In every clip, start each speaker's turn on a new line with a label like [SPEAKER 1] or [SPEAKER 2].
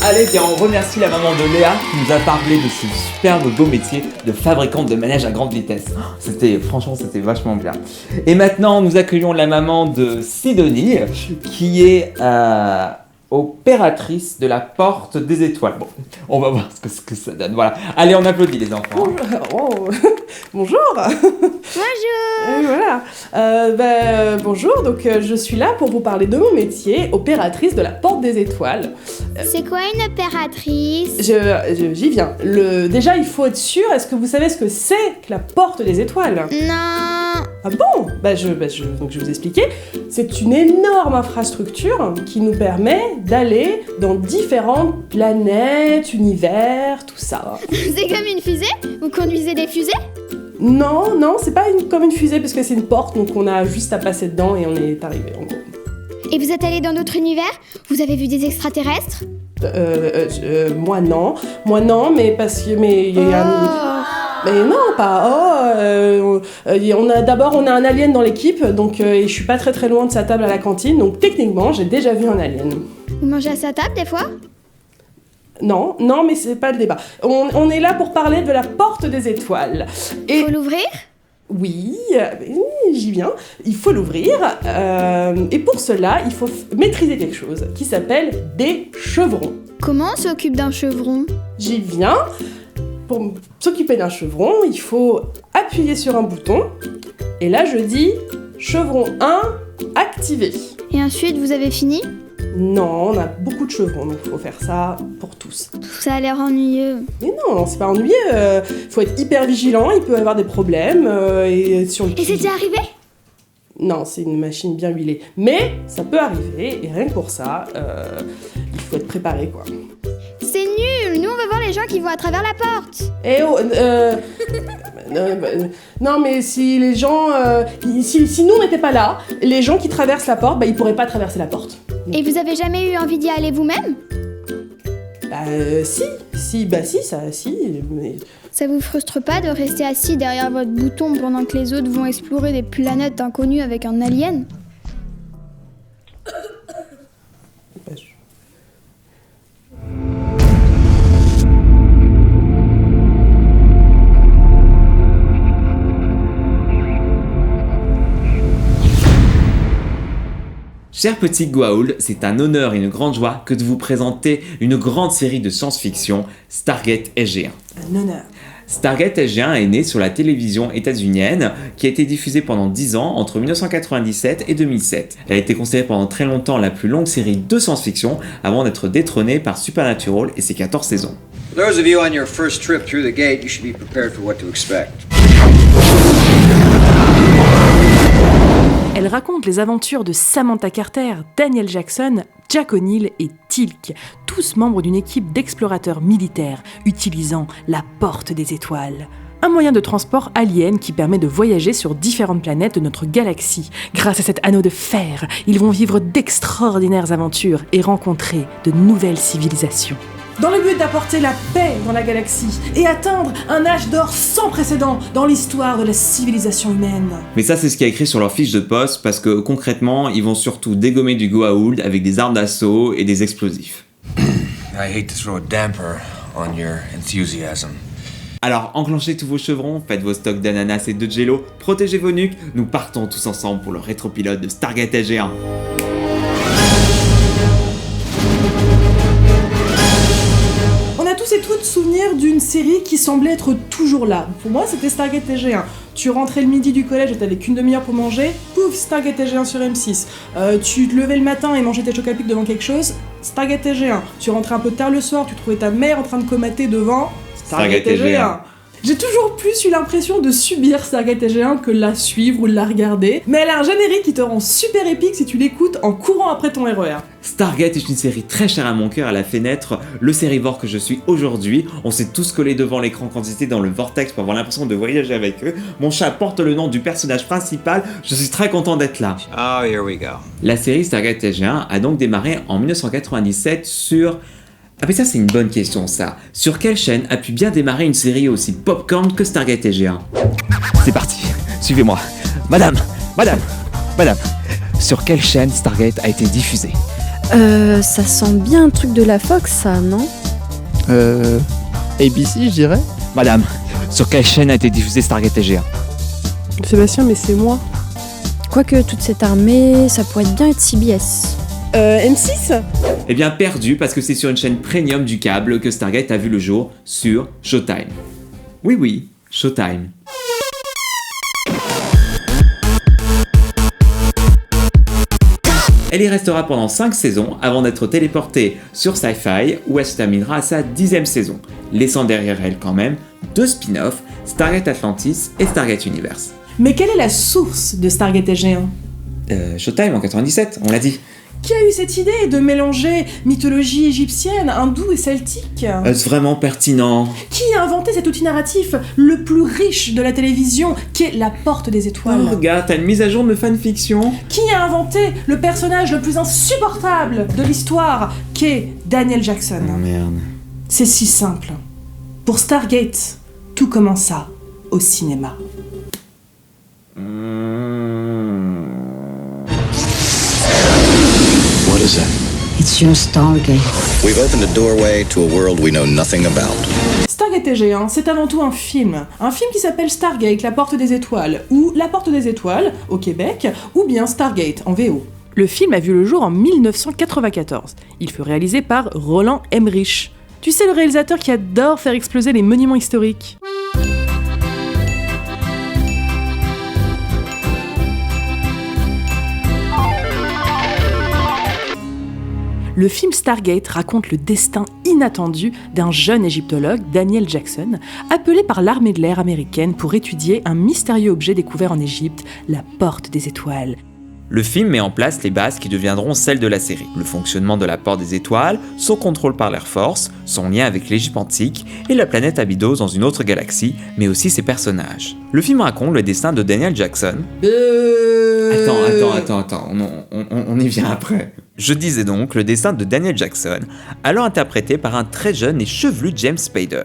[SPEAKER 1] Allez, bien, on remercie la maman de Léa qui nous a parlé de ce superbe beau métier de fabricante de manège à grande vitesse. Franchement, c'était vachement bien. Et maintenant, nous accueillons la maman de Sidonie qui est opératrice de la porte des étoiles. Bon, on va voir ce que ça donne. Voilà. Allez, on applaudit les enfants.
[SPEAKER 2] Bonjour.
[SPEAKER 3] Bonjour.
[SPEAKER 2] Bonjour, donc je suis là pour vous parler de mon métier, opératrice de la porte des étoiles.
[SPEAKER 3] C'est quoi une opératrice?
[SPEAKER 2] J'y viens. Déjà, il faut être sûr, est-ce que vous savez ce que c'est que la porte des étoiles?
[SPEAKER 3] Non.
[SPEAKER 2] Ah bon? Donc je vais vous expliquer. C'est une énorme infrastructure qui nous permet d'aller dans différentes planètes, univers, tout ça.
[SPEAKER 3] C'est comme une fusée? Vous conduisez des fusées?
[SPEAKER 2] Non, c'est pas comme une fusée parce que c'est une porte, donc on a juste à passer dedans et on est arrivé en gros.
[SPEAKER 3] Et vous êtes allé dans d'autres univers? Vous avez vu des extraterrestres?
[SPEAKER 2] Moi non, mais parce que mais il y a mais non, pas on a un alien dans l'équipe, donc et je suis pas très loin de sa table à la cantine, donc techniquement j'ai déjà vu un alien.
[SPEAKER 3] Vous mangez à sa table des fois?
[SPEAKER 2] Non, mais c'est pas le débat. On est là pour parler de la porte des étoiles. Et
[SPEAKER 3] faut l'ouvrir?
[SPEAKER 2] Oui, j'y viens. Il faut l'ouvrir. Et pour cela, il faut maîtriser quelque chose qui s'appelle des chevrons.
[SPEAKER 3] Comment on s'occupe d'un chevron?
[SPEAKER 2] J'y viens. Pour s'occuper d'un chevron, il faut appuyer sur un bouton. Et là, je dis chevron 1 activé.
[SPEAKER 3] Et ensuite, vous avez fini?
[SPEAKER 2] Non, on a beaucoup de chevrons, donc il faut faire ça pour tous.
[SPEAKER 3] Ça a l'air ennuyeux.
[SPEAKER 2] Mais non, c'est pas ennuyeux. Faut être hyper vigilant, il peut y avoir des problèmes. Et c'est
[SPEAKER 3] déjà arrivé?
[SPEAKER 2] Non, c'est une machine bien huilée. Mais ça peut arriver, et rien que pour ça, il faut être préparé, quoi.
[SPEAKER 3] C'est nul! Nous, on va voir les gens qui vont à travers la porte.
[SPEAKER 2] Non, mais si les gens... si nous, on n'était pas là, les gens qui traversent la porte, ils pourraient pas traverser la porte.
[SPEAKER 3] Et vous avez jamais eu envie d'y aller vous-même?
[SPEAKER 2] Si, mais...
[SPEAKER 3] Ça vous frustre pas de rester assis derrière votre bouton pendant que les autres vont explorer des planètes inconnues avec un alien?
[SPEAKER 1] Cher petit Goa'uld, c'est un honneur et une grande joie que de vous présenter une grande série de science-fiction, Stargate SG-1.
[SPEAKER 2] Un honneur.
[SPEAKER 1] Stargate SG-1 est née sur la télévision états-unienne qui a été diffusée pendant 10 ans entre 1997 et 2007. Elle a été considérée pendant très longtemps la plus longue série de science-fiction avant d'être détrônée par Supernatural et ses 14 saisons.
[SPEAKER 4] For those of you on your first trip through the gate, you should be prepared for what to expect.
[SPEAKER 2] Elle raconte les aventures de Samantha Carter, Daniel Jackson, Jack O'Neill et Teal'c, tous membres d'une équipe d'explorateurs militaires utilisant la porte des étoiles. Un moyen de transport alien qui permet de voyager sur différentes planètes de notre galaxie. Grâce à cet anneau de fer, ils vont vivre d'extraordinaires aventures et rencontrer de nouvelles civilisations. Dans le but d'apporter la paix dans la galaxie et atteindre un âge d'or sans précédent dans l'histoire de la civilisation humaine.
[SPEAKER 1] Mais ça, c'est ce qui est écrit sur leur fiche de poste parce que concrètement, ils vont surtout dégommer du Goa'uld avec des armes d'assaut et des explosifs.
[SPEAKER 4] I hate to throw a damper on your enthusiasm.
[SPEAKER 1] Alors, enclenchez tous vos chevrons, faites vos stocks d'ananas et de jello, protégez vos nuques, nous partons tous ensemble pour le rétropilote de Stargate SG-1.
[SPEAKER 2] Tous et toutes souvenir d'une série qui semblait être toujours là. Pour moi, c'était Stargate SG-1. Tu rentrais le midi du collège et t'avais qu'une demi-heure pour manger, pouf, Stargate SG-1 sur M6. Tu te levais le matin et mangeais tes chocs à pic devant quelque chose, Stargate SG-1. Tu rentrais un peu tard le soir, tu trouvais ta mère en train de comater devant Stargate SG-1. J'ai toujours plus eu l'impression de subir Stargate SG-1 que la suivre ou de la regarder, mais elle a un générique qui te rend super épique si tu l'écoutes en courant après ton RER.
[SPEAKER 1] Stargate est une série très chère à mon cœur, elle a fait naître le sérivore que je suis aujourd'hui. On s'est tous collés devant l'écran quand ils étaient dans le vortex pour avoir l'impression de voyager avec eux. Mon chat porte le nom du personnage principal, je suis très content d'être là.
[SPEAKER 4] Oh, here we go.
[SPEAKER 1] La série Stargate SG-1 a donc démarré en 1997 sur... Ah mais ça c'est une bonne question ça. Sur quelle chaîne a pu bien démarrer une série aussi popcorn que Stargate SG-1?
[SPEAKER 5] C'est parti, suivez-moi. Madame, sur quelle chaîne Stargate a été diffusée?
[SPEAKER 6] Ça sent bien un truc de la Fox, ça, non?
[SPEAKER 7] ABC, je dirais.
[SPEAKER 5] Madame, sur quelle chaîne a été diffusé Stargate TGA?
[SPEAKER 2] Sébastien, mais c'est moi.
[SPEAKER 6] Quoique toute cette armée, ça pourrait bien être CBS.
[SPEAKER 2] M6
[SPEAKER 1] Eh bien perdu parce que c'est sur une chaîne premium du câble que Stargate a vu le jour sur Showtime. Oui, Showtime. Elle y restera pendant 5 saisons avant d'être téléportée sur Sci-Fi où elle se terminera à sa 10e saison, laissant derrière elle quand même 2 spin-offs, Stargate Atlantis et Stargate Universe.
[SPEAKER 2] Mais quelle est la source de Stargate TG1
[SPEAKER 1] Showtime en 97, on l'a dit.
[SPEAKER 2] Qui a eu cette idée de mélanger mythologie égyptienne, hindoue et celtique
[SPEAKER 1] Est-ce vraiment pertinent?
[SPEAKER 2] Qui a inventé cet outil narratif le plus riche de la télévision, qui est la porte des étoiles
[SPEAKER 1] Oh, regarde, t'as une mise à jour de fanfiction.
[SPEAKER 2] Qui a inventé le personnage le plus insupportable de l'histoire, qui est Daniel Jackson
[SPEAKER 1] Oh merde.
[SPEAKER 2] C'est si simple. Pour Stargate, tout commença au cinéma.
[SPEAKER 8] What is that?
[SPEAKER 9] It's your Stargate.
[SPEAKER 8] We've opened a doorway to a world we know nothing about.
[SPEAKER 2] Stargate TG1, c'est avant tout un film qui s'appelle Stargate, la porte des étoiles, ou La porte des étoiles, au Québec, ou bien Stargate, en VO. Le film a vu le jour en 1994. Il fut réalisé par Roland Emmerich. Tu sais, le réalisateur qui adore faire exploser les monuments historiques. Le film Stargate raconte le destin inattendu d'un jeune égyptologue, Daniel Jackson, appelé par l'armée de l'air américaine pour étudier un mystérieux objet découvert en Égypte, la porte des étoiles.
[SPEAKER 1] Le film met en place les bases qui deviendront celles de la série. Le fonctionnement de la porte des étoiles, son contrôle par l'Air Force, son lien avec l'Égypte antique et la planète Abydos dans une autre galaxie, mais aussi ses personnages. Le film raconte le destin de Daniel Jackson. Attends, on y vient après. Je disais donc le destin de Daniel Jackson, alors interprété par un très jeune et chevelu James Spader.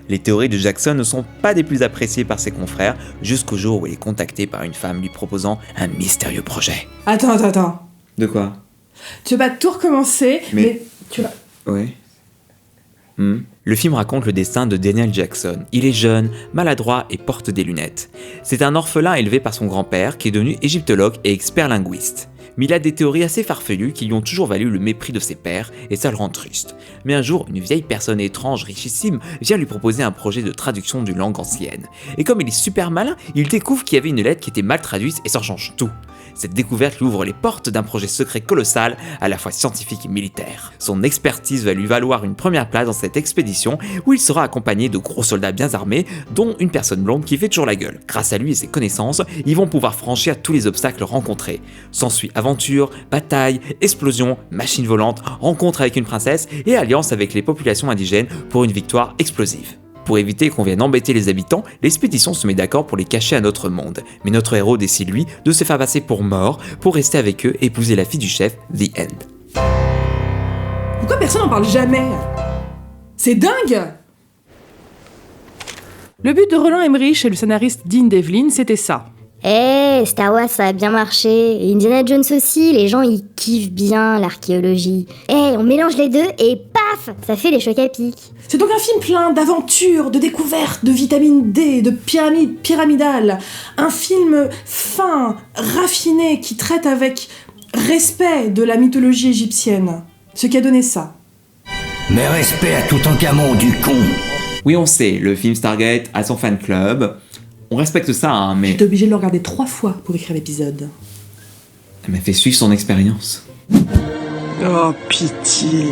[SPEAKER 1] Les théories de Jackson ne sont pas des plus appréciées par ses confrères, jusqu'au jour où il est contacté par une femme lui proposant un mystérieux projet.
[SPEAKER 2] Attends.
[SPEAKER 1] De quoi?
[SPEAKER 2] Tu vas tout recommencer, mais tu vas...
[SPEAKER 1] Oui. Le film raconte le destin de Daniel Jackson. Il est jeune, maladroit et porte des lunettes. C'est un orphelin élevé par son grand-père qui est devenu égyptologue et expert linguiste. Mais il a des théories assez farfelues qui lui ont toujours valu le mépris de ses pairs et ça le rend triste. Mais un jour, une vieille personne étrange, richissime, vient lui proposer un projet de traduction d'une langue ancienne. Et comme il est super malin, il découvre qu'il y avait une lettre qui était mal traduite et ça change tout. Cette découverte lui ouvre les portes d'un projet secret colossal, à la fois scientifique et militaire. Son expertise va lui valoir une première place dans cette expédition où il sera accompagné de gros soldats bien armés, dont une personne blonde qui fait toujours la gueule. Grâce à lui et ses connaissances, ils vont pouvoir franchir tous les obstacles rencontrés. S'ensuit aventure, bataille, explosion, machine volante, rencontre avec une princesse et alliance avec les populations indigènes pour une victoire explosive. Pour éviter qu'on vienne embêter les habitants, l'expédition se met d'accord pour les cacher à notre monde. Mais notre héros décide lui de se faire passer pour mort pour rester avec eux et épouser la fille du chef, The End.
[SPEAKER 2] Pourquoi personne n'en parle jamais? C'est dingue! Le but de Roland Emmerich et le scénariste Dean Devlin, c'était ça.
[SPEAKER 10] Star Wars ça a bien marché, et Indiana Jones aussi, les gens ils kiffent bien l'archéologie. On mélange les deux et paf, ça fait des chocs à pic.
[SPEAKER 2] C'est donc un film plein d'aventures, de découvertes, de vitamine D, de pyramides pyramidales. Un film fin, raffiné, qui traite avec respect de la mythologie égyptienne. Ce qui a donné ça.
[SPEAKER 11] Mais respect à Toutankhamon, du con.
[SPEAKER 1] Oui, on sait, le film Stargate a son fan club. On respecte ça, hein, mais...
[SPEAKER 2] J'étais obligée de le regarder 3 fois pour écrire l'épisode.
[SPEAKER 1] Elle m'a fait suivre son expérience.
[SPEAKER 12] Oh, pitié.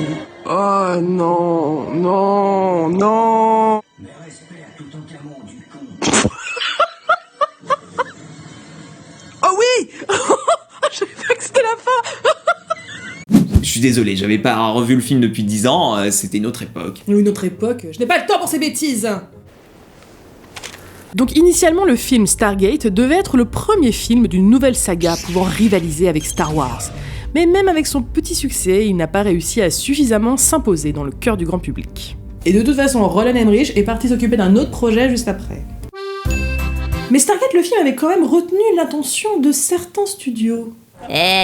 [SPEAKER 12] Oh, non.
[SPEAKER 11] Mais respect à Toutankhamon, du con.
[SPEAKER 12] Oh oui. Je savais pas que c'était la fin.
[SPEAKER 1] Je suis désolé, j'avais pas revu le film depuis 10 ans, c'était une autre époque.
[SPEAKER 2] Une autre époque? Je n'ai pas le temps pour ces bêtises. Donc initialement, le film Stargate devait être le premier film d'une nouvelle saga pouvant rivaliser avec Star Wars. Mais même avec son petit succès, il n'a pas réussi à suffisamment s'imposer dans le cœur du grand public. Et de toute façon, Roland Emmerich est parti s'occuper d'un autre projet juste après. Mais Stargate, le film, avait quand même retenu l'attention de certains studios.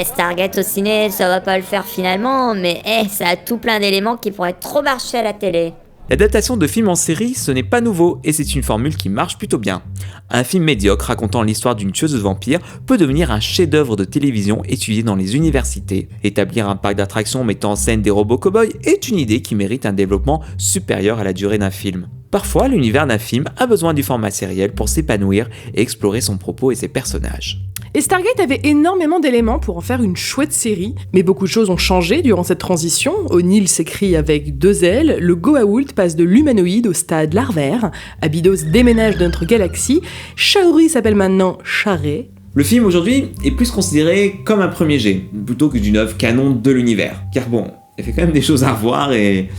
[SPEAKER 10] Stargate au ciné, ça va pas le faire finalement, mais ça a tout plein d'éléments qui pourraient trop marcher à la télé.
[SPEAKER 1] L'adaptation de films en série, ce n'est pas nouveau et c'est une formule qui marche plutôt bien. Un film médiocre racontant l'histoire d'une tueuse de vampires peut devenir un chef-d'œuvre de télévision étudié dans les universités. Établir un parc d'attractions mettant en scène des robots cow-boys est une idée qui mérite un développement supérieur à la durée d'un film. Parfois, l'univers d'un film a besoin du format sériel pour s'épanouir et explorer son propos et ses personnages.
[SPEAKER 2] Et Stargate avait énormément d'éléments pour en faire une chouette série, mais beaucoup de choses ont changé durant cette transition. O'Neill s'écrit avec 2 L, le Goa'uld passe de l'humanoïde au stade larvaire, Abydos déménage de notre galaxie, Shaori s'appelle maintenant Charé.
[SPEAKER 1] Le film aujourd'hui est plus considéré comme un premier jet, plutôt que d'une œuvre canon de l'univers. Car bon, il fait quand même des choses à revoir et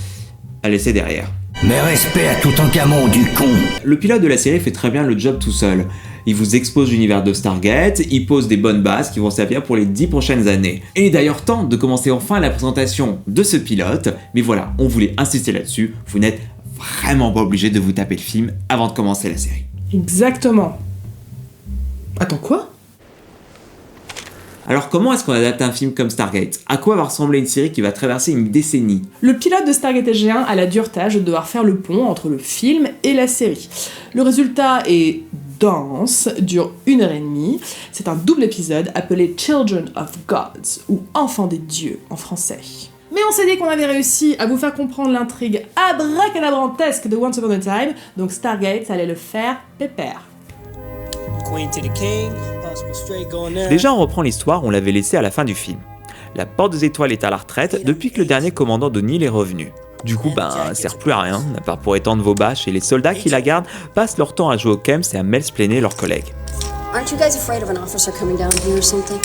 [SPEAKER 1] à laisser derrière.
[SPEAKER 11] Mais respect à Toutankhamon du con.
[SPEAKER 1] Le pilote de la série fait très bien le job tout seul. Il vous expose l'univers de Stargate, il pose des bonnes bases qui vont servir pour les 10 prochaines années. Et il est d'ailleurs temps de commencer enfin la présentation de ce pilote, mais voilà, on voulait insister là-dessus, vous n'êtes vraiment pas obligé de vous taper le film avant de commencer la série.
[SPEAKER 2] Exactement. Attends, quoi ?
[SPEAKER 1] Alors comment est-ce qu'on adapte un film comme Stargate ? À quoi va ressembler une série qui va traverser une décennie ?
[SPEAKER 2] Le pilote de Stargate SG-1 a la dure tâche de devoir faire le pont entre le film et la série. Le résultat est dense, dure 1h30. C'est un double épisode appelé Children of Gods, ou Enfants des dieux en français. Mais on s'est dit qu'on avait réussi à vous faire comprendre l'intrigue abracadabrantesque de Once Upon a Time, donc Stargate, ça allait le faire pépère.
[SPEAKER 1] Déjà on reprend l'histoire, on l'avait laissée à la fin du film. La Porte des Étoiles est à la retraite depuis que le dernier commandant d'O'Neill est revenu. Du coup, elle sert plus à rien, à part pour étendre vos bâches, et les soldats qui la gardent passent leur temps à jouer au Kems et à mansplainer leurs collègues.
[SPEAKER 7] Aren't you guys afraid of an officer coming down here or something?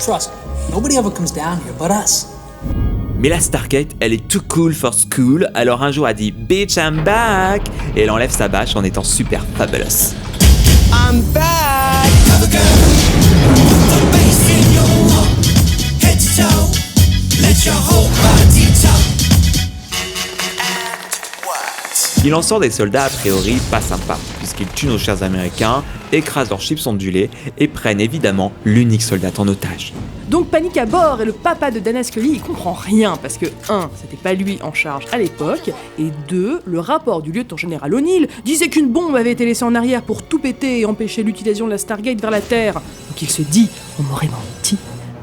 [SPEAKER 9] Trust me, nobody ever comes down here but us.
[SPEAKER 1] Mais la Stargate, elle est too cool for school, alors un jour elle dit « Bitch, I'm back !» et elle enlève sa bâche en étant super fabulous.
[SPEAKER 12] I'm back! Have a girl, put the bass in your walk, head to toe, let your whole body talk.
[SPEAKER 1] Il en sort des soldats a priori pas sympas, puisqu'ils tuent nos chers américains, écrasent leurs chips ondulés et prennent évidemment l'unique soldat en otage.
[SPEAKER 2] Donc panique à bord et le papa de Dana Scully il comprend rien parce que 1. C'était pas lui en charge à l'époque et 2. Le rapport du lieutenant général O'Neill disait qu'une bombe avait été laissée en arrière pour tout péter et empêcher l'utilisation de la Stargate vers la Terre. Donc il se dit, on m'aurait menti.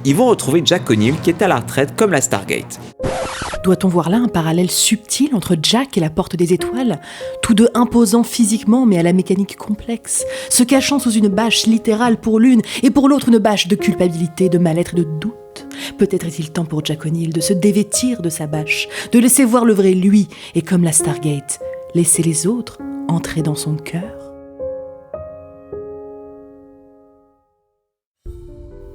[SPEAKER 1] Ils vont retrouver Jack O'Neill qui est à la retraite comme la Stargate.
[SPEAKER 2] Doit-on voir là un parallèle subtil entre Jack et la Porte des Étoiles ? Tous deux imposants physiquement mais à la mécanique complexe, se cachant sous une bâche littérale pour l'une et pour l'autre une bâche de culpabilité, de mal-être et de doute. Peut-être est-il temps pour Jack O'Neill de se dévêtir de sa bâche, de laisser voir le vrai lui et comme la Stargate, laisser les autres entrer dans son cœur.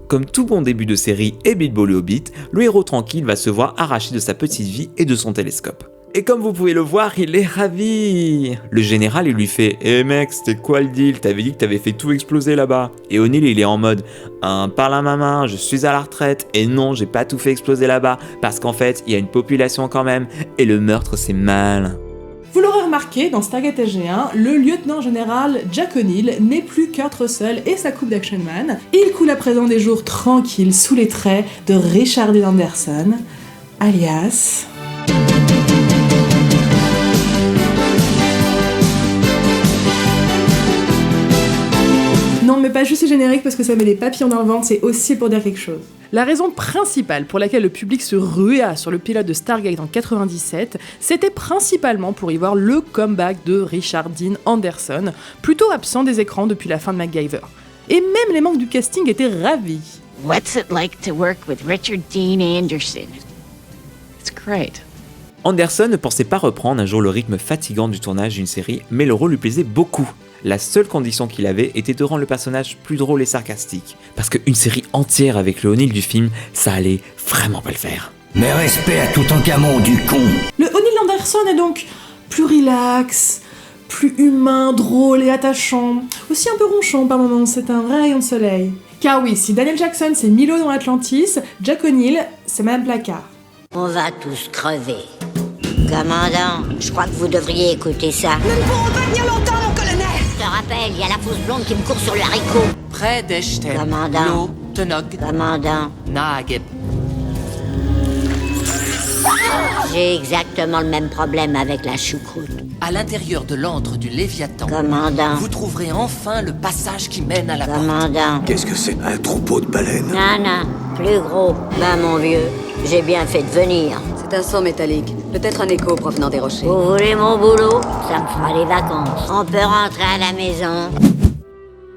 [SPEAKER 1] Comme tout bon début de série et Bilbo le Hobbit, le héros tranquille va se voir arraché de sa petite vie et de son télescope. Et comme vous pouvez le voir, il est ravi. Le général il lui fait « Eh mec, c'était quoi le deal ? T'avais dit que t'avais fait tout exploser là-bas. » Et O'Neill il est en mode « Parle à ma main, je suis à la retraite. Et non, j'ai pas tout fait exploser là-bas. Parce qu'en fait, il y a une population quand même. Et le meurtre c'est mal. »
[SPEAKER 2] Vous l'aurez remarqué, dans Stargate SG-1, le lieutenant général Jack O'Neill n'est plus Kurt Russell et sa coupe d'Action Man. Il coule à présent des jours tranquilles sous les traits de Richard Dean Anderson, alias... Non, mais pas juste le générique parce que ça met des papillons dans le ventre, c'est aussi pour dire quelque chose. La raison principale pour laquelle le public se rua sur le pilote de Stargate en 97, c'était principalement pour y voir le comeback de Richard Dean Anderson, plutôt absent des écrans depuis la fin de MacGyver. Et même les membres du casting étaient ravis.
[SPEAKER 13] What's it like to work with Richard Dean Anderson? It's great.
[SPEAKER 1] Anderson ne pensait pas reprendre un jour le rythme fatigant du tournage d'une série, mais le rôle lui plaisait beaucoup. La seule condition qu'il avait était de rendre le personnage plus drôle et sarcastique. Parce qu'une série entière avec le O'Neill du film, ça allait vraiment pas le faire.
[SPEAKER 11] Mais respect à Toutankhamon du con.
[SPEAKER 2] Le O'Neill Anderson est donc plus relax, plus humain, drôle et attachant. Aussi un peu ronchon par moments, c'est un vrai rayon de soleil. Car oui, si Daniel Jackson c'est Milo dans Atlantis, Jack O'Neill c'est Madame Placard.
[SPEAKER 14] On va tous crever. Commandant, je crois que vous devriez écouter ça.
[SPEAKER 12] Nous ne pourrons pas tenir longtemps, mon colonel.
[SPEAKER 14] Je te rappelle, il y a la fausse blonde qui me court sur le haricot.
[SPEAKER 9] Près d'Eshtem,
[SPEAKER 14] Commandant,
[SPEAKER 15] Tanog.
[SPEAKER 14] Commandant.
[SPEAKER 15] Nagib.
[SPEAKER 14] J'ai exactement le même problème avec la choucroute.
[SPEAKER 15] À l'intérieur de l'antre du Léviathan,
[SPEAKER 14] Commandant.
[SPEAKER 15] vous trouverez enfin le passage qui mène à la porte.
[SPEAKER 14] Commandant.
[SPEAKER 11] Qu'est-ce que c'est? Un troupeau de baleines?
[SPEAKER 14] Non, plus gros. Ben, mon vieux, j'ai bien fait de venir.
[SPEAKER 7] C'est un son métallique. Peut-être un écho provenant des rochers.
[SPEAKER 14] Vous voulez mon boulot? Ça me fera les vacances. On peut rentrer à la maison.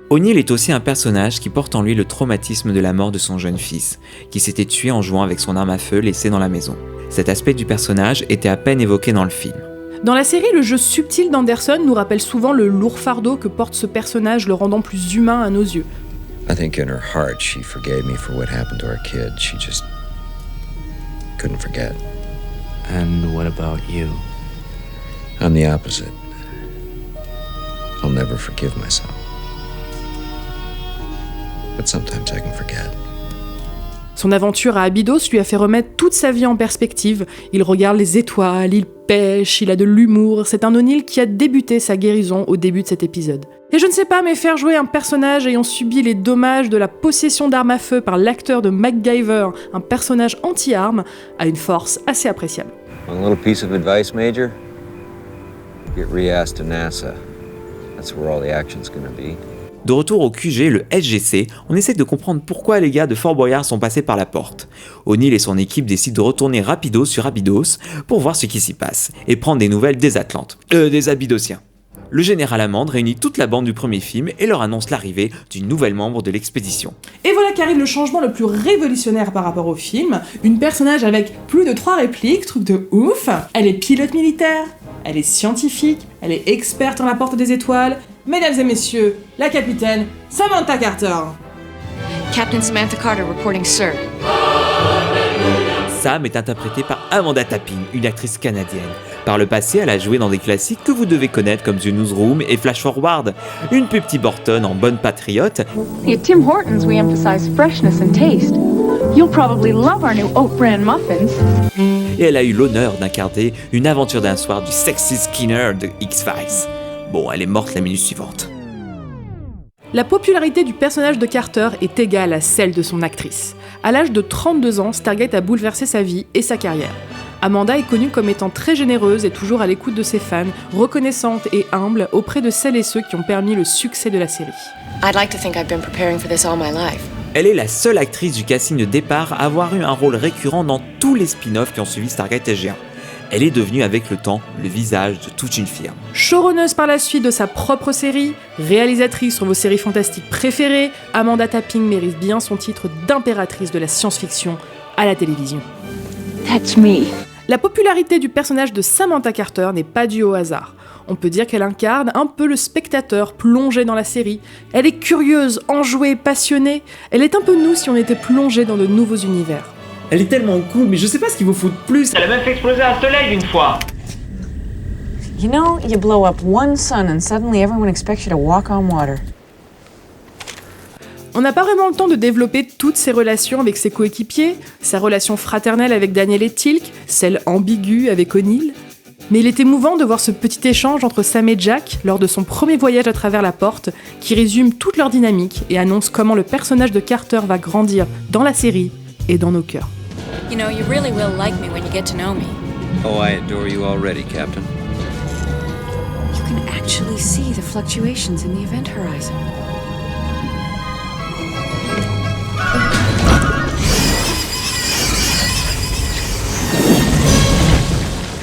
[SPEAKER 1] O'Neill est aussi un personnage qui porte en lui le traumatisme de la mort de son jeune fils, qui s'était tué en jouant avec son arme à feu laissée dans la maison. Cet aspect du personnage était à peine évoqué dans le film.
[SPEAKER 2] Dans la série, le jeu subtil d'Anderson nous rappelle souvent le lourd fardeau que porte ce personnage, le rendant plus humain à nos yeux.
[SPEAKER 4] I think in her heart she forgave me for what happened to our kid. She just couldn't forget.
[SPEAKER 5] And what about you?
[SPEAKER 4] I'm the opposite. I'll never forgive myself. But sometimes I can forget.
[SPEAKER 2] Son aventure à Abydos lui a fait remettre toute sa vie en perspective. Il regarde les étoiles, il pêche, il a de l'humour. C'est un O'Neill qui a débuté sa guérison au début de cet épisode. Et je ne sais pas, mais faire jouer un personnage ayant subi les dommages de la possession d'armes à feu par l'acteur de MacGyver, un personnage anti-armes, a une force assez appréciable.
[SPEAKER 4] One little piece of advice, Major. Get re-asked to NASA. That's where all the action's gonna be.
[SPEAKER 1] De retour au QG, le SGC, on essaie de comprendre pourquoi les gars de Fort Boyard sont passés par la porte. O'Neill et son équipe décident de retourner rapido sur Abydos pour voir ce qui s'y passe et prendre des nouvelles des Atlantes, des Abydosiens. Le général Hammond réunit toute la bande du premier film et leur annonce l'arrivée d'une nouvelle membre de l'expédition.
[SPEAKER 2] Et voilà qu'arrive le changement le plus révolutionnaire par rapport au film. Une personnage avec plus de 3 répliques, truc de ouf. Elle est pilote militaire, elle est scientifique, elle est experte en la porte des étoiles. Mesdames et messieurs, la capitaine Samantha Carter.
[SPEAKER 13] Captain Samantha Carter reporting, sir.
[SPEAKER 1] Sam est interprétée par Amanda Tapping, une actrice canadienne. Par le passé, elle a joué dans des classiques que vous devez connaître comme The Newsroom et Flash Forward. Une plus petite Borton en bonne patriote.
[SPEAKER 16] At Tim Hortons, we emphasize freshness and taste. You'll probably love our new oat bran muffins.
[SPEAKER 1] Et elle a eu l'honneur d'incarner une aventure d'un soir du sexy Skinner de X-Files. Bon, elle est morte la minute suivante.
[SPEAKER 2] La popularité du personnage de Carter est égale à celle de son actrice. À l'âge de 32 ans, Stargate a bouleversé sa vie et sa carrière. Amanda est connue comme étant très généreuse et toujours à l'écoute de ses fans, reconnaissante et humble auprès de celles et ceux qui ont permis le succès de la série.
[SPEAKER 13] I'd like to think I've been preparing for this all my life.
[SPEAKER 1] Elle est la seule actrice du casting de départ à avoir eu un rôle récurrent dans tous les spin-offs qui ont suivi Stargate SG-1. Elle est devenue avec le temps le visage de toute une firme.
[SPEAKER 2] Showrunneuse par la suite de sa propre série, réalisatrice sur vos séries fantastiques préférées, Amanda Tapping mérite bien son titre d'impératrice de la science-fiction à la télévision.
[SPEAKER 16] That's me.
[SPEAKER 2] La popularité du personnage de Samantha Carter n'est pas due au hasard. On peut dire qu'elle incarne un peu le spectateur plongé dans la série. Elle est curieuse, enjouée, passionnée. Elle est un peu nous si on était plongé dans de nouveaux univers.
[SPEAKER 1] Elle est tellement cool, mais je sais pas ce qu'il vous faut de plus. Elle a même fait exploser un soleil une fois.
[SPEAKER 17] You know, you blow up one sun and suddenly everyone expects you to walk on water.
[SPEAKER 2] On n'a pas vraiment le temps de développer toutes ses relations avec ses coéquipiers, sa relation fraternelle avec Daniel et Teal'c, celle ambiguë avec O'Neill. Mais il est émouvant de voir ce petit échange entre Sam et Jack lors de son premier voyage à travers la porte, qui résume toute leur dynamique et annonce comment le personnage de Carter va grandir dans la série et dans nos cœurs.
[SPEAKER 13] You know, you really will like me when you get to know me.
[SPEAKER 4] Oh, I adore you already, Captain.
[SPEAKER 13] You can actually see the fluctuations in the event horizon.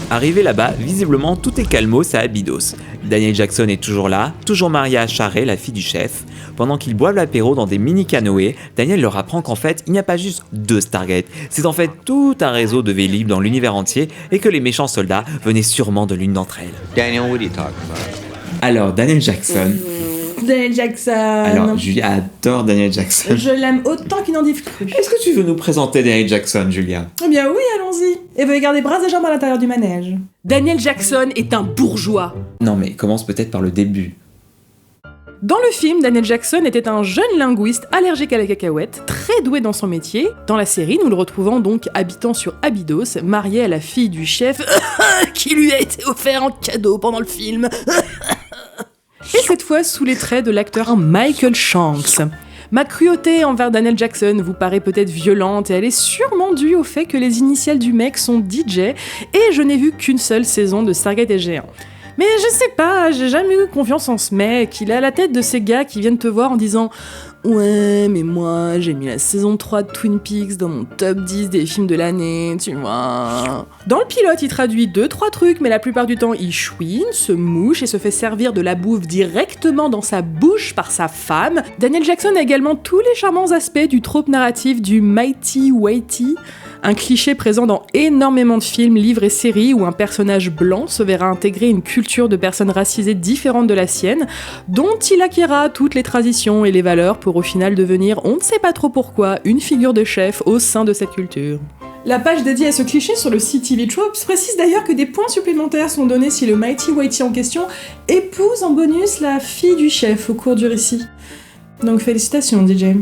[SPEAKER 1] Arrivé là-bas, visiblement tout est calmos à Abydos. Daniel Jackson est toujours là, toujours marié à Shari, la fille du chef. Pendant qu'ils boivent l'apéro dans des mini-canoës, Daniel leur apprend qu'en fait, il n'y a pas juste 2 Stargate, c'est en fait tout un réseau de Vélib dans l'univers entier et que les méchants soldats venaient sûrement de l'une d'entre elles.
[SPEAKER 4] Daniel, what are you talking about?
[SPEAKER 1] Alors, Daniel Jackson...
[SPEAKER 2] Daniel Jackson.
[SPEAKER 1] Alors, Julia adore Daniel Jackson.
[SPEAKER 2] Je l'aime autant qu'une endive-crue.
[SPEAKER 1] Est-ce que tu veux nous présenter Daniel Jackson, Julia?
[SPEAKER 2] Eh bien oui, allons-y. Et veuillez garder bras et jambes à l'intérieur du manège. Daniel Jackson est un bourgeois.
[SPEAKER 1] Non mais commence peut-être par le début.
[SPEAKER 2] Dans le film, Daniel Jackson était un jeune linguiste allergique à la cacahuète, très doué dans son métier. Dans la série, nous le retrouvons donc habitant sur Abydos, marié à la fille du chef qui lui a été offert en cadeau pendant le film. Et cette fois sous les traits de l'acteur Michael Shanks. Ma cruauté envers Daniel Jackson vous paraît peut-être violente et elle est sûrement due au fait que les initiales du mec sont DJ et je n'ai vu qu'une seule saison de Stargate SG-1. Mais je sais pas, j'ai jamais eu confiance en ce mec, il est à la tête de ces gars qui viennent te voir en disant « Ouais, mais moi, j'ai mis la saison 3 de Twin Peaks dans mon top 10 des films de l'année, tu vois. » Dans le pilote, il traduit 2-3 trucs, mais la plupart du temps, il chouine, se mouche et se fait servir de la bouffe directement dans sa bouche par sa femme. Daniel Jackson a également tous les charmants aspects du trope narratif du Mighty Whitey, un cliché présent dans énormément de films, livres et séries où un personnage blanc se verra intégrer une culture de personnes racisées différentes de la sienne, dont il acquérera toutes les traditions et les valeurs pour au final devenir, on ne sait pas trop pourquoi, une figure de chef au sein de cette culture. La page dédiée à ce cliché sur le site TV Tropes précise d'ailleurs que des points supplémentaires sont donnés si le Mighty Whitey en question épouse en bonus la fille du chef au cours du récit. Donc félicitations DJ.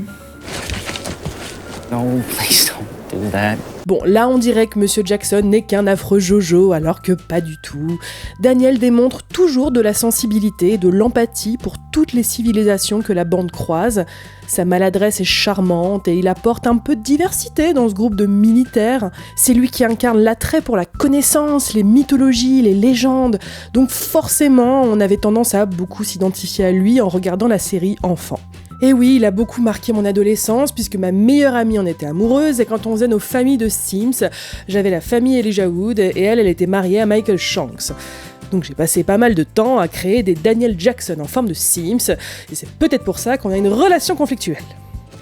[SPEAKER 5] No, please don't do that.
[SPEAKER 2] Bon, là on dirait que Monsieur Jackson n'est qu'un affreux Jojo, alors que pas du tout. Daniel démontre toujours de la sensibilité et de l'empathie pour toutes les civilisations que la bande croise. Sa maladresse est charmante et il apporte un peu de diversité dans ce groupe de militaires. C'est lui qui incarne l'attrait pour la connaissance, les mythologies, les légendes. Donc forcément, on avait tendance à beaucoup s'identifier à lui en regardant la série enfant. Et oui, il a beaucoup marqué mon adolescence puisque ma meilleure amie en était amoureuse et quand on faisait nos familles de Sims, j'avais la famille Elijah Wood et elle était mariée à Michael Shanks. Donc j'ai passé pas mal de temps à créer des Daniel Jackson en forme de Sims et c'est peut-être pour ça qu'on a une relation conflictuelle.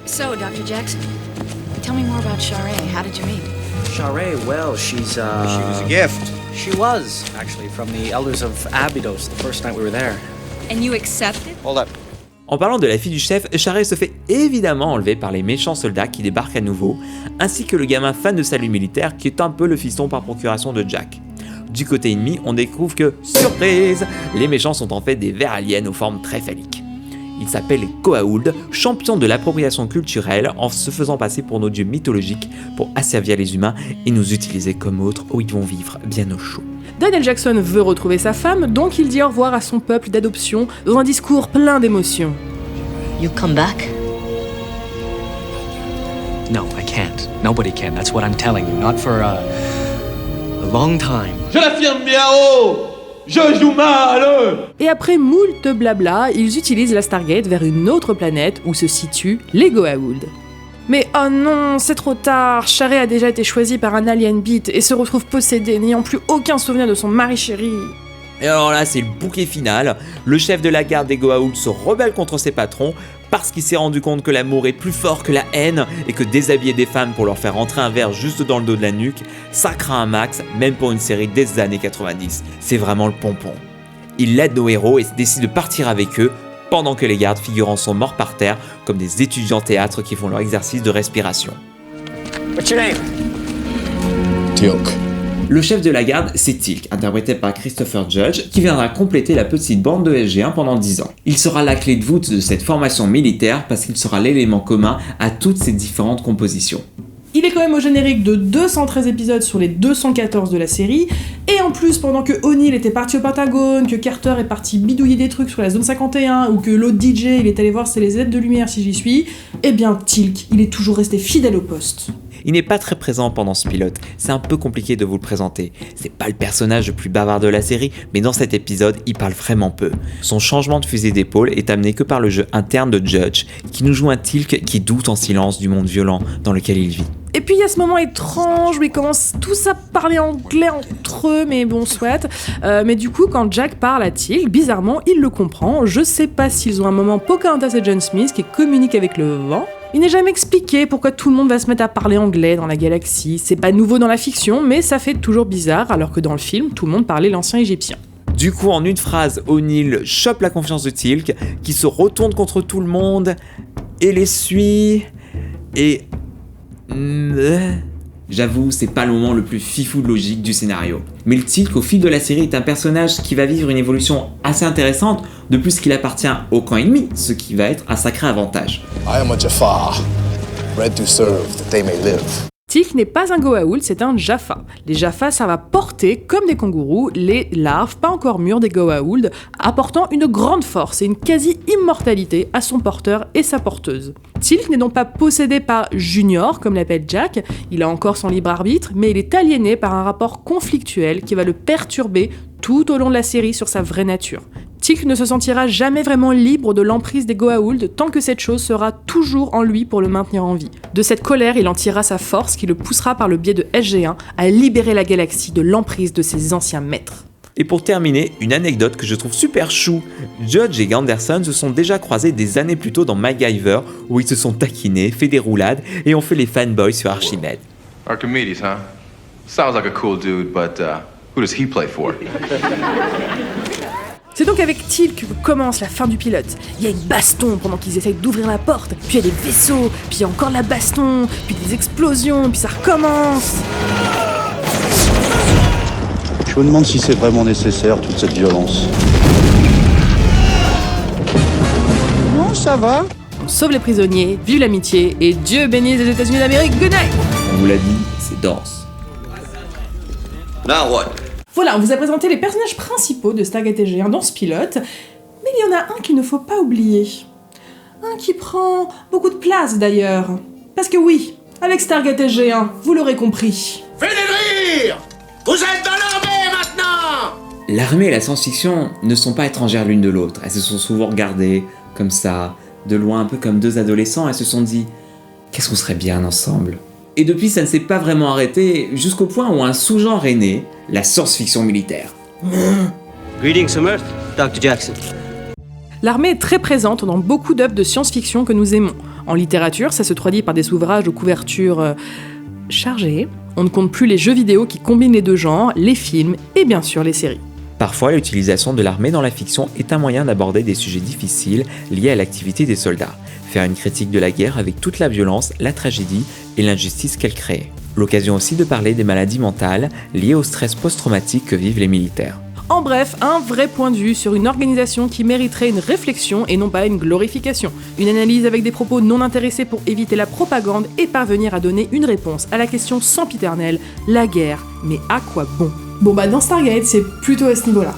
[SPEAKER 18] So, Dr. Jackson, tell me more about Sharae. How did you meet?
[SPEAKER 5] Sharae, well, she was
[SPEAKER 11] a gift.
[SPEAKER 5] She was, actually, from the elders of Abydos the first night we were there.
[SPEAKER 18] And you accepted?
[SPEAKER 11] Hold up.
[SPEAKER 1] En parlant de la fille du chef, Sharae se fait évidemment enlever par les méchants soldats qui débarquent à nouveau, ainsi que le gamin fan de salut militaire qui est un peu le fiston par procuration de Jack. Du côté ennemi, on découvre que, surprise, les méchants sont en fait des vers aliens aux formes très phalliques. Ils s'appellent les Goa'uld, champions de l'appropriation culturelle en se faisant passer pour nos dieux mythologiques pour asservir les humains et nous utiliser comme autres où ils vont vivre bien au chaud.
[SPEAKER 2] Daniel Jackson veut retrouver sa femme, donc il dit au revoir à son peuple d'adoption dans un discours plein d'émotions.
[SPEAKER 14] You come back?
[SPEAKER 5] No, I can't. Nobody can. That's what I'm telling you. Not for a long time.
[SPEAKER 12] Je l'affirme bien haut! Je joue mal!
[SPEAKER 2] Et après moult blabla, ils utilisent la Stargate vers une autre planète où se situent les Goa'uld. Mais oh non, c'est trop tard, Sharae a déjà été choisie par un alien beat et se retrouve possédée, n'ayant plus aucun souvenir de son mari chéri.
[SPEAKER 1] Et alors là, c'est le bouquet final. Le chef de la garde des Goa'uld se rebelle contre ses patrons parce qu'il s'est rendu compte que l'amour est plus fort que la haine et que déshabiller des femmes pour leur faire rentrer un verre juste dans le dos de la nuque, ça craint un max, même pour une série des années 90. C'est vraiment le pompon. Il aide nos héros et décide de partir avec eux pendant que les gardes figurants sont morts par terre comme des étudiants théâtre qui font leur exercice de respiration.
[SPEAKER 5] What's your name?
[SPEAKER 8] Teal'c.
[SPEAKER 1] Le chef de la garde, c'est Teal'c, interprété par Christopher Judge, qui viendra compléter la petite bande de SG-1 pendant 10 ans. Il sera la clé de voûte de cette formation militaire parce qu'il sera l'élément commun à toutes ces différentes compositions.
[SPEAKER 2] Il est quand même au générique de 213 épisodes sur les 214 de la série, et en plus, pendant que O'Neill était parti au Pentagone, que Carter est parti bidouiller des trucs sur la zone 51, ou que l'autre DJ il est allé voir si c'est les aides de lumière si j'y suis, eh bien Teal'c, il est toujours resté fidèle au poste.
[SPEAKER 1] Il n'est pas très présent pendant ce pilote, c'est un peu compliqué de vous le présenter. C'est pas le personnage le plus bavard de la série, mais dans cet épisode, il parle vraiment peu. Son changement de fusil d'épaule est amené que par le jeu interne de Judge, qui nous joue un Teal'c qui doute en silence du monde violent dans lequel il vit.
[SPEAKER 2] Et puis il y a ce moment étrange où ils commencent tous à parler anglais entre eux, mais bon, soit. Mais du coup, quand Jack parle à Teal'c, bizarrement, il le comprend. Je sais pas s'ils ont un moment Pocahontas et John Smith qui communiquent avec le vent. Il n'est jamais expliqué pourquoi tout le monde va se mettre à parler anglais dans la galaxie. C'est pas nouveau dans la fiction, mais ça fait toujours bizarre, alors que dans le film, tout le monde parlait l'ancien égyptien.
[SPEAKER 1] Du coup, en une phrase, O'Neill chope la confiance de Teal'c, qui se retourne contre tout le monde, et les suit, et... J'avoue, c'est pas le moment le plus fifou de logique du scénario. Mais le Teal'c, au fil de la série, est un personnage qui va vivre une évolution assez intéressante, de plus qu'il appartient au camp ennemi, ce qui va être un sacré avantage.
[SPEAKER 8] I am a Jafar, bred to serve that they may live.
[SPEAKER 2] Teal'c n'est pas un Goa'uld, c'est un Jaffa. Les Jaffa servent à porter, comme des kangourous, les larves pas encore mûres des Goa'uld, apportant une grande force et une quasi-immortalité à son porteur et sa porteuse. Teal'c n'est donc pas possédé par Junior, comme l'appelle Jack, il a encore son libre arbitre, mais il est aliéné par un rapport conflictuel qui va le perturber tout au long de la série sur sa vraie nature. Teal'c ne se sentira jamais vraiment libre de l'emprise des Goa'uld tant que cette chose sera toujours en lui pour le maintenir en vie. De cette colère, il en tirera sa force qui le poussera par le biais de SG-1 à libérer la galaxie de l'emprise de ses anciens maîtres.
[SPEAKER 1] Et pour terminer, une anecdote que je trouve super chou. Judge et Ganderson se sont déjà croisés des années plus tôt dans MacGyver, où ils se sont taquinés, fait des roulades et ont fait les fanboys sur Archimède.
[SPEAKER 19] Archimedes, huh? Sounds like a cool dude, but who does he play for?
[SPEAKER 2] C'est donc avec Teal'c que commence la fin du pilote. Il y a une baston pendant qu'ils essayent d'ouvrir la porte, puis il y a des vaisseaux, puis il y a encore la baston, puis des explosions, puis ça recommence.
[SPEAKER 20] Je me demande si c'est vraiment nécessaire, toute cette violence.
[SPEAKER 2] Non, ça va. On sauve les prisonniers, vive l'amitié, et Dieu bénisse les États-Unis d'Amérique, good night.
[SPEAKER 1] On vous l'a dit, c'est dense.
[SPEAKER 11] Now what?
[SPEAKER 2] Voilà, on vous a présenté les personnages principaux de Stargate SG-1 dans ce pilote, mais il y en a un qu'il ne faut pas oublier. Un qui prend beaucoup de place d'ailleurs. Parce que oui, avec Stargate SG-1, vous l'aurez compris.
[SPEAKER 12] Faites de rire! Vous êtes dans l'armée maintenant!
[SPEAKER 1] L'armée et la science-fiction ne sont pas étrangères l'une de l'autre. Elles se sont souvent regardées comme ça, de loin, un peu comme deux adolescents. Elles se sont dit « qu'est-ce qu'on serait bien ensemble ?» Et depuis, ça ne s'est pas vraiment arrêté, jusqu'au point où un sous-genre est né, la science-fiction militaire.
[SPEAKER 21] Greetings from Earth, Dr. Jackson.
[SPEAKER 2] L'armée est très présente dans beaucoup d'œuvres de science-fiction que nous aimons. En littérature, ça se traduit par des ouvrages aux couvertures chargées. On ne compte plus les jeux vidéo qui combinent les deux genres, les films et bien sûr les séries.
[SPEAKER 1] Parfois, l'utilisation de l'armée dans la fiction est un moyen d'aborder des sujets difficiles liés à l'activité des soldats. Faire une critique de la guerre avec toute la violence, la tragédie et l'injustice qu'elle crée. L'occasion aussi de parler des maladies mentales liées au stress post-traumatique que vivent les militaires.
[SPEAKER 2] En bref, un vrai point de vue sur une organisation qui mériterait une réflexion et non pas une glorification. Une analyse avec des propos non intéressés pour éviter la propagande et parvenir à donner une réponse à la question sempiternelle, la guerre, mais à quoi bon ? Bon bah dans Stargate, c'est plutôt à ce niveau-là.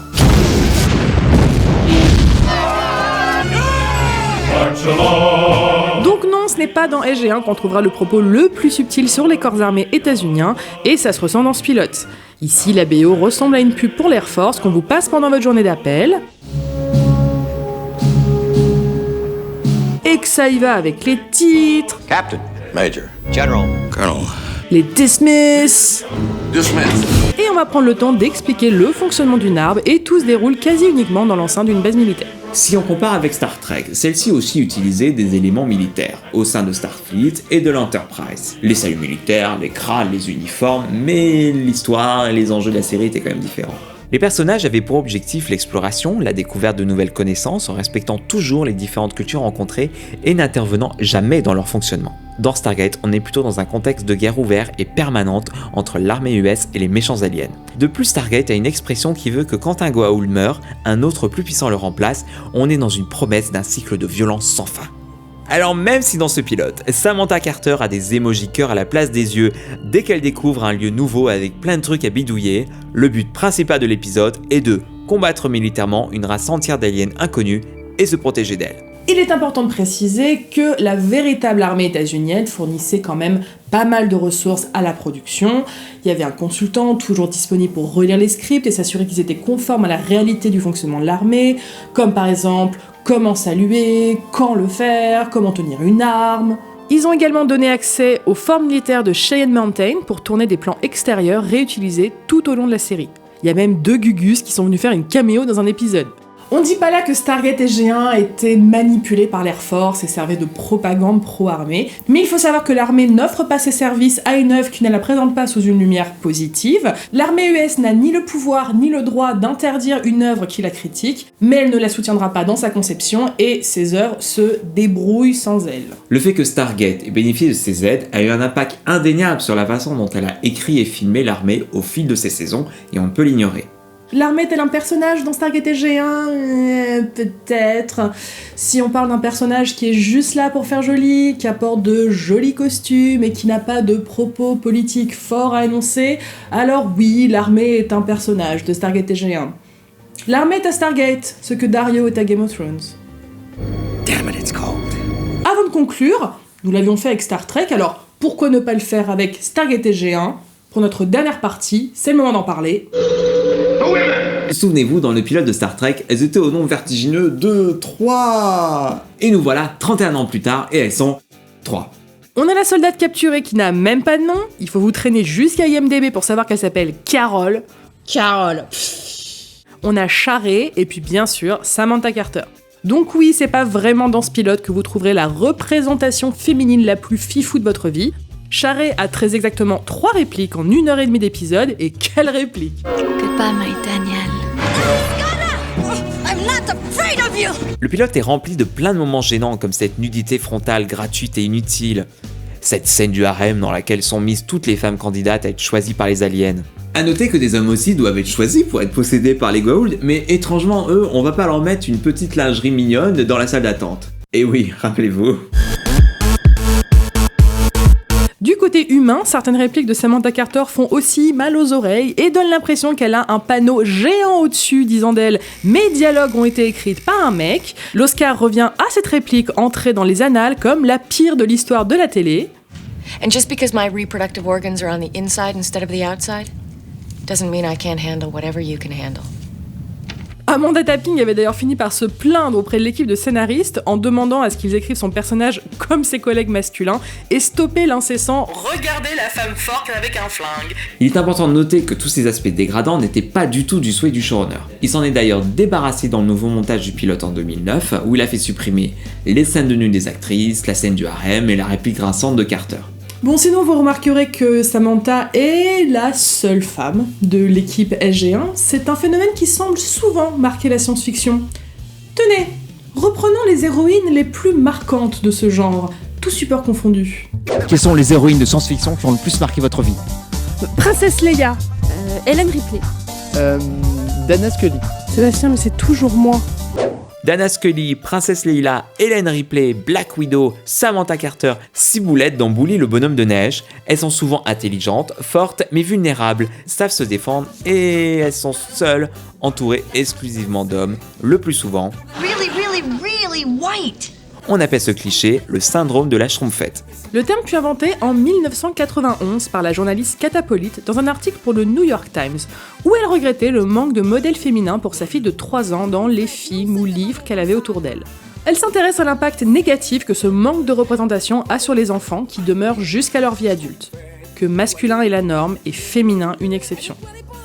[SPEAKER 2] Donc non, ce n'est pas dans SG-1 qu'on trouvera le propos le plus subtil sur les corps armés états-uniens, et ça se ressent dans ce pilote. Ici, la BO ressemble à une pub pour l'Air Force qu'on vous passe pendant votre journée d'appel. Et que ça y va avec les titres,
[SPEAKER 11] Captain. Major.
[SPEAKER 21] General.
[SPEAKER 11] Colonel.
[SPEAKER 2] les dismiss. Et on va prendre le temps d'expliquer le fonctionnement d'une arme, et tout se déroule quasi uniquement dans l'enceinte d'une base militaire.
[SPEAKER 1] Si on compare avec Star Trek, celle-ci aussi utilisait des éléments militaires, au sein de Starfleet et de l'Enterprise. Les saluts militaires, les crânes, les uniformes, mais l'histoire et les enjeux de la série étaient quand même différents. Les personnages avaient pour objectif l'exploration, la découverte de nouvelles connaissances en respectant toujours les différentes cultures rencontrées et n'intervenant jamais dans leur fonctionnement. Dans Stargate, on est plutôt dans un contexte de guerre ouverte et permanente entre l'armée US et les méchants aliens. De plus, Stargate a une expression qui veut que quand un Goa'uld meurt, un autre plus puissant le remplace, on est dans une promesse d'un cycle de violence sans fin. Alors même si dans ce pilote, Samantha Carter a des émojis cœur à la place des yeux dès qu'elle découvre un lieu nouveau avec plein de trucs à bidouiller, le but principal de l'épisode est de combattre militairement une race entière d'aliens inconnus et se protéger d'elle.
[SPEAKER 2] Il est important de préciser que la véritable armée états-unienne fournissait quand même pas mal de ressources à la production. Il y avait un consultant toujours disponible pour relire les scripts et s'assurer qu'ils étaient conformes à la réalité du fonctionnement de l'armée, comme par exemple comment saluer, quand le faire, comment tenir une arme. Ils ont également donné accès aux forts militaires de Cheyenne Mountain pour tourner des plans extérieurs réutilisés tout au long de la série. Il y a même 2 Gugus qui sont venus faire une caméo dans un épisode. On dit pas là que Stargate SG-1 était manipulé par l'Air Force et servait de propagande pro-armée, mais il faut savoir que l'armée n'offre pas ses services à une œuvre qui ne la présente pas sous une lumière positive. L'armée US n'a ni le pouvoir ni le droit d'interdire une œuvre qui la critique, mais elle ne la soutiendra pas dans sa conception et ses œuvres se débrouillent sans elle.
[SPEAKER 1] Le fait que Stargate ait bénéficié de ces aides a eu un impact indéniable sur la façon dont elle a écrit et filmé l'armée au fil de ses saisons, et on ne peut l'ignorer.
[SPEAKER 2] L'armée est-elle un personnage dans Stargate SG1 ? Peut-être. Si on parle d'un personnage qui est juste là pour faire joli, qui apporte de jolis costumes et qui n'a pas de propos politiques forts à énoncer, alors oui, l'armée est un personnage de Stargate SG1. L'armée est à Stargate, ce que Dario est à Game of Thrones.
[SPEAKER 12] Damn it, it's cold.
[SPEAKER 2] Avant de conclure, nous l'avions fait avec Star Trek, alors pourquoi ne pas le faire avec Stargate SG1 ? Pour notre dernière partie, c'est le moment d'en parler.
[SPEAKER 1] Souvenez-vous, dans le pilote de Star Trek, elles étaient au nombre vertigineux de 3. Et nous voilà 31 ans plus tard et elles sont 3.
[SPEAKER 2] On a la soldate capturée qui n'a même pas de nom, il faut vous traîner jusqu'à IMDb pour savoir qu'elle s'appelle Carol. Carol. On a Charé et puis bien sûr Samantha Carter. Donc oui, c'est pas vraiment dans ce pilote que vous trouverez la représentation féminine la plus fifou de votre vie. Charé a très exactement 3 répliques en 1h30 d'épisode, et quelle réplique!
[SPEAKER 18] Goodbye, my Daniel.
[SPEAKER 12] I'm not afraid of you!
[SPEAKER 1] Le pilote est rempli de plein de moments gênants comme cette nudité frontale gratuite et inutile. Cette scène du harem dans laquelle sont mises toutes les femmes candidates à être choisies par les aliens. A noter que des hommes aussi doivent être choisis pour être possédés par les Goa'uld, mais étrangement eux, on va pas leur mettre une petite lingerie mignonne dans la salle d'attente. Et oui, rappelez-vous.
[SPEAKER 2] Du côté humain, certaines répliques de Samantha Carter font aussi mal aux oreilles et donnent l'impression qu'elle a un panneau géant au-dessus disant d'elle « Mes dialogues ont été écrits par un mec ». L'Oscar revient à cette réplique entrée dans les annales comme la pire de l'histoire de la télé.
[SPEAKER 18] And just because my reproductive organs are on the inside instead of the outside, doesn't mean I can't handle whatever you can handle.
[SPEAKER 2] Amanda Tapping avait d'ailleurs fini par se plaindre auprès de l'équipe de scénaristes en demandant à ce qu'ils écrivent son personnage comme ses collègues masculins et stopper l'incessant « Regardez la femme forte avec un flingue ».
[SPEAKER 1] Il est important de noter que tous ces aspects dégradants n'étaient pas du tout du souhait du showrunner. Il s'en est d'ailleurs débarrassé dans le nouveau montage du pilote en 2009 où il a fait supprimer les scènes de nu des actrices, la scène du harem et la réplique grinçante de Carter.
[SPEAKER 2] Bon, sinon vous remarquerez que Samantha est la seule femme de l'équipe SG1. C'est un phénomène qui semble souvent marquer la science-fiction. Tenez, reprenons les héroïnes les plus marquantes de ce genre, tous support confondus.
[SPEAKER 3] Quelles sont les héroïnes de science-fiction qui ont le plus marqué votre vie?
[SPEAKER 6] Princesse Leia. Ellen Ripley.
[SPEAKER 22] Dana Scully.
[SPEAKER 2] Sébastien, mais c'est toujours moi.
[SPEAKER 1] Dana Scully, Princesse Leila, Ellen Ripley, Black Widow, Samantha Carter, Ciboulette dans Bully le bonhomme de neige. Elles sont souvent intelligentes, fortes mais vulnérables, savent se défendre et elles sont seules, entourées exclusivement d'hommes, le plus souvent.
[SPEAKER 12] Really white!
[SPEAKER 1] On appelle ce cliché le syndrome de la Schtroumpfette.
[SPEAKER 2] Le terme fut inventé en 1991 par la journaliste Catapolite dans un article pour le New York Times, où elle regrettait le manque de modèles féminins pour sa fille de 3 ans dans les films ou livres qu'elle avait autour d'elle. Elle s'intéresse à l'impact négatif que ce manque de représentation a sur les enfants qui demeurent jusqu'à leur vie adulte, que masculin est la norme et féminin une exception,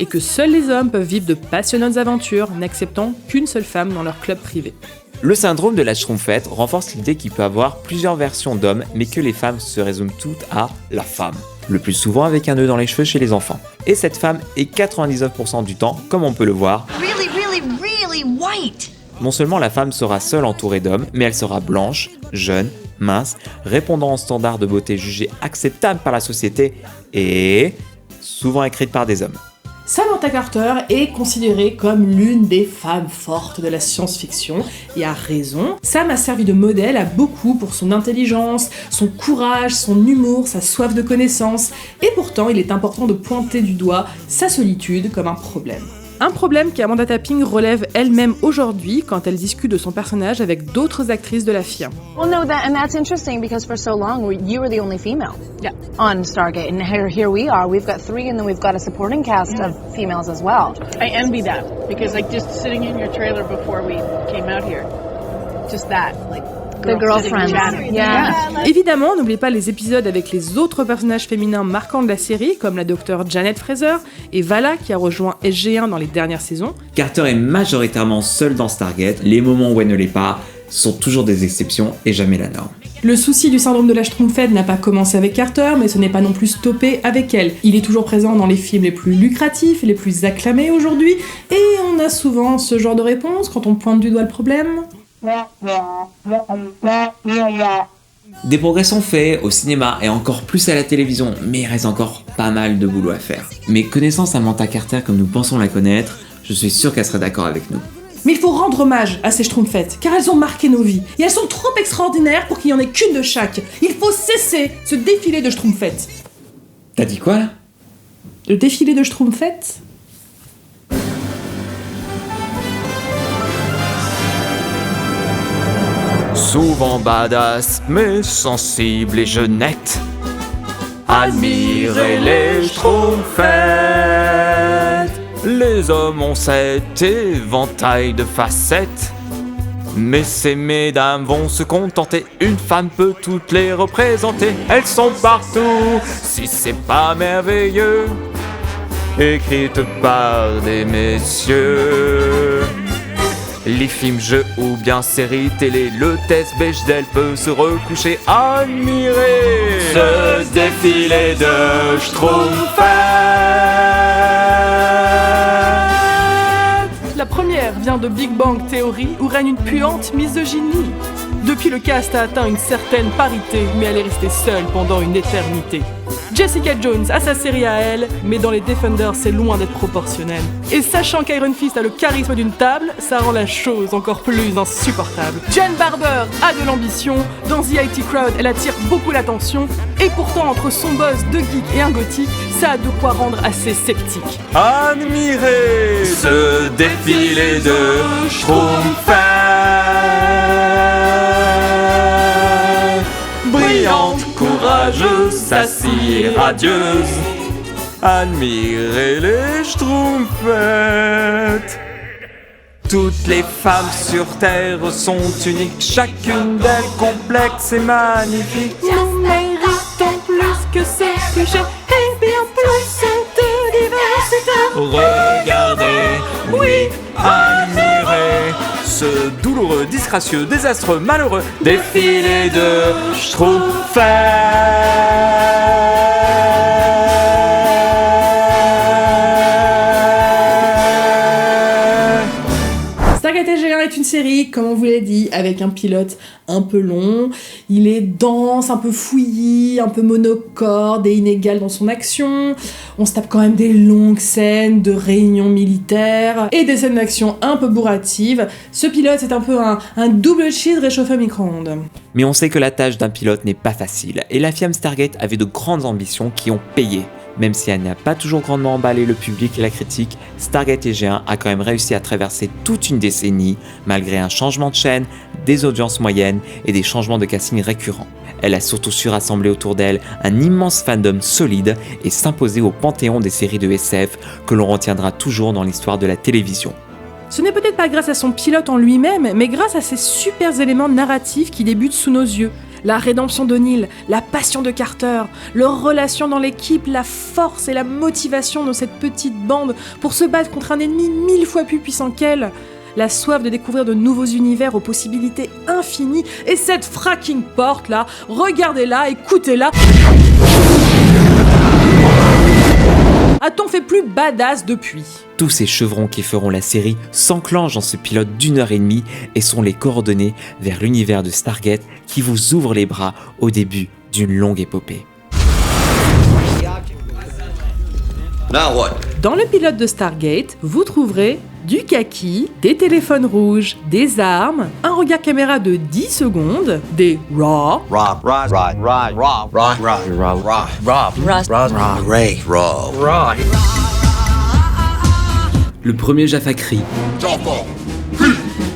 [SPEAKER 2] et que seuls les hommes peuvent vivre de passionnantes aventures n'acceptant qu'une seule femme dans leur club privé.
[SPEAKER 1] Le syndrome de la Schtroumpfette renforce l'idée qu'il peut avoir plusieurs versions d'hommes, mais que les femmes se résument toutes à la femme. Le plus souvent avec un nœud dans les cheveux chez les enfants. Et cette femme est 99% du temps, comme on peut le voir,
[SPEAKER 12] Really white!
[SPEAKER 1] non seulement la femme sera seule entourée d'hommes, mais elle sera blanche, jeune, mince, répondant aux standards de beauté jugés acceptables par la société et souvent écrite par des hommes.
[SPEAKER 2] Samantha Carter est considérée comme l'une des femmes fortes de la science-fiction, et à raison. Sam a servi de modèle à beaucoup pour son intelligence, son courage, son humour, sa soif de connaissance, et pourtant il est important de pointer du doigt sa solitude comme un problème. Un problème qu'Amanda Tapping relève elle-même aujourd'hui quand elle discute de son personnage avec d'autres actrices de la firme.
[SPEAKER 17] Well, no, and that's interesting because for so long you were the only female on Stargate, and here we are. We've got 3, and then we've got a supporting cast of females as well.
[SPEAKER 16] I envy that because, like, just sitting in your trailer before we came out here, just that, like.
[SPEAKER 17] The girlfriend. Yeah.
[SPEAKER 2] Évidemment, n'oubliez pas les épisodes avec les autres personnages féminins marquants de la série, comme la docteure Janet Fraser et Vala qui a rejoint SG1 dans les dernières saisons.
[SPEAKER 1] Carter est majoritairement seule dans Stargate, les moments où elle ne l'est pas sont toujours des exceptions et jamais la norme.
[SPEAKER 2] Le souci du syndrome de la Schtroumpfette n'a pas commencé avec Carter, mais ce n'est pas non plus stoppé avec elle. Il est toujours présent dans les films les plus lucratifs et les plus acclamés aujourd'hui, et on a souvent ce genre de réponse quand on pointe du doigt le problème.
[SPEAKER 1] Des progrès sont faits au cinéma et encore plus à la télévision, mais il reste encore pas mal de boulot à faire. Mais connaissant Samantha Carter comme nous pensons la connaître, Je suis sûr qu'elle serait d'accord avec nous.
[SPEAKER 2] Mais il faut rendre hommage à ces Schtroumpfettes, car elles ont marqué nos vies. Et elles sont trop extraordinaires pour qu'il n'y en ait qu'une de chaque. Il faut cesser ce défilé de Schtroumpfettes.
[SPEAKER 1] T'as dit quoi là?
[SPEAKER 2] Le défilé de Schtroumpfettes?
[SPEAKER 3] Souvent badass, mais sensible et jeunette. Admirez les Schtroumpfettes. Les hommes ont cet éventail de facettes. Mais ces mesdames vont se contenter. Une femme peut toutes les représenter. Elles sont partout, si c'est pas merveilleux. Écrites par des messieurs. Les films, jeux ou bien séries télé, le test Bechdel peut se recoucher. Admirer ce défilé de Schtroumpfettes.
[SPEAKER 2] La première vient de Big Bang Theory, où règne une puante misogynie. Depuis, le cast a atteint une certaine parité, mais elle est restée seule pendant une éternité. Jessica Jones a sa série à elle, mais dans les Defenders, c'est loin d'être proportionnel. Et sachant qu'Iron Fist a le charisme d'une table, ça rend la chose encore plus insupportable. Jen Barber a de l'ambition, dans The IT Crowd, elle attire beaucoup l'attention, et pourtant, entre son boss, deux geeks et un gothique, ça a de quoi rendre assez sceptique.
[SPEAKER 3] Admirez ce défilé de Schtroumpfettes. Brillante, courageuse, sassy et radieuse. Admirez les Schtroumpfettes. Toutes les femmes sur Terre sont uniques, chacune d'elles complexe et magnifique.
[SPEAKER 2] Nous méritons plus que ces clichés et bien plus de diversité.
[SPEAKER 3] Regardez, oui, admirez ce douloureux, disgracieux, désastreux, malheureux défilé de Schtroumpfettes.
[SPEAKER 2] Stargate SG-1 est une série, comme on vous l'a dit, avec un pilote un peu long. Il est dense, un peu fouillis, un peu monocorde et inégal dans son action. On se tape quand même des longues scènes de réunions militaires et des scènes d'action un peu bourratives. Ce pilote, c'est un peu un double cheese réchauffé au micro-ondes.
[SPEAKER 1] Mais on sait que la tâche d'un pilote n'est pas facile, et la firme Stargate avait de grandes ambitions qui ont payé. Même si elle n'a pas toujours grandement emballé le public et la critique, Stargate SG-1 a quand même réussi à traverser toute une décennie, malgré un changement de chaîne, des audiences moyennes et des changements de casting récurrents. Elle a surtout su rassembler autour d'elle un immense fandom solide et s'imposer au panthéon des séries de SF que l'on retiendra toujours dans l'histoire de la télévision.
[SPEAKER 2] Ce n'est peut-être pas grâce à son pilote en lui-même, mais grâce à ces super éléments narratifs qui débutent sous nos yeux. La rédemption d'O'Neill, la passion de Carter, leur relation dans l'équipe, la force et la motivation de cette petite bande pour se battre contre un ennemi 1000 fois plus puissant qu'elle, la soif de découvrir de nouveaux univers aux possibilités infinies, et cette fracking porte là, regardez-la, écoutez-la. A-t-on fait plus badass depuis ?
[SPEAKER 1] Tous ces chevrons qui feront la série s'enclenchent dans ce pilote d'1h30 et sont les coordonnées vers l'univers de Stargate qui vous ouvre les bras au début d'une longue épopée.
[SPEAKER 11] Now what?
[SPEAKER 2] Dans le pilote de Stargate, vous trouverez du kaki, des téléphones rouges, des armes, un regard caméra de 10 secondes, des raw,
[SPEAKER 1] Le premier Jaffa Cri.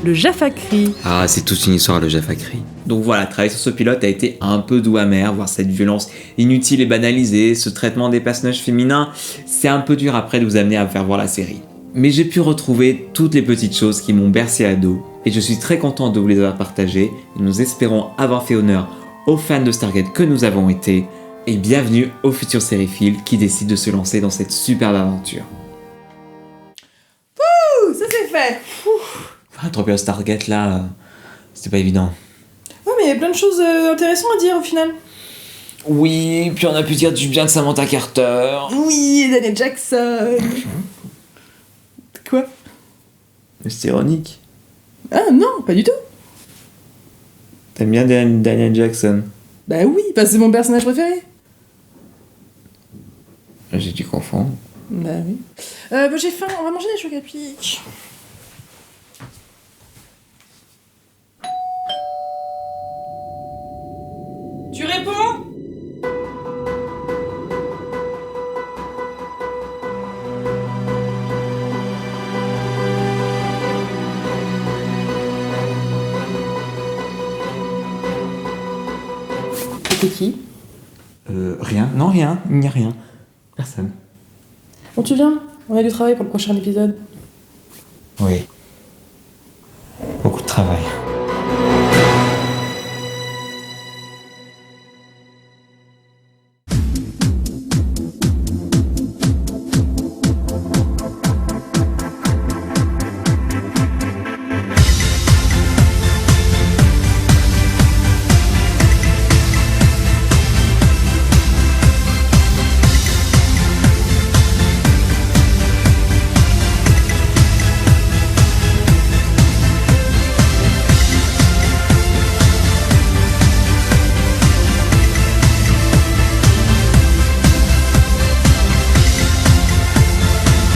[SPEAKER 2] le Jaffa Cri.
[SPEAKER 1] Ah, c'est toute une histoire le Jaffa Cri. Donc voilà, travailler sur ce pilote a été un peu doux amer, voir cette violence inutile et banalisée, ce traitement des personnages féminins, c'est un peu dur après de vous amener à faire voir la série. Mais j'ai pu retrouver toutes les petites choses qui m'ont bercé à dos, et je suis très content de vous les avoir partagées, et nous espérons avoir fait honneur aux fans de Stargate que nous avons été, et bienvenue aux futurs sériphiles qui décident de se lancer dans cette superbe aventure.
[SPEAKER 2] Ouh, ça c'est fait.
[SPEAKER 1] Introduire Stargate là, c'était pas évident.
[SPEAKER 2] Ouais, mais il y a plein de choses intéressantes à dire au final.
[SPEAKER 1] Oui, puis on a pu dire du bien de Samantha Carter.
[SPEAKER 2] Oui, Daniel Jackson. Quoi ?
[SPEAKER 1] C'est ironique.
[SPEAKER 2] Ah non, pas du tout.
[SPEAKER 1] T'aimes bien Daniel Jackson?
[SPEAKER 2] Bah oui, parce que c'est mon personnage préféré.
[SPEAKER 1] J'ai dû confondre.
[SPEAKER 2] Bah oui. J'ai faim, on va manger des chocs à pic. Tu réponds ? C'était qui ?
[SPEAKER 1] Rien. Non, rien. Il n'y a rien. Personne.
[SPEAKER 2] Bon, tu viens ? On a du travail pour le prochain épisode.
[SPEAKER 1] Oui. Beaucoup de travail.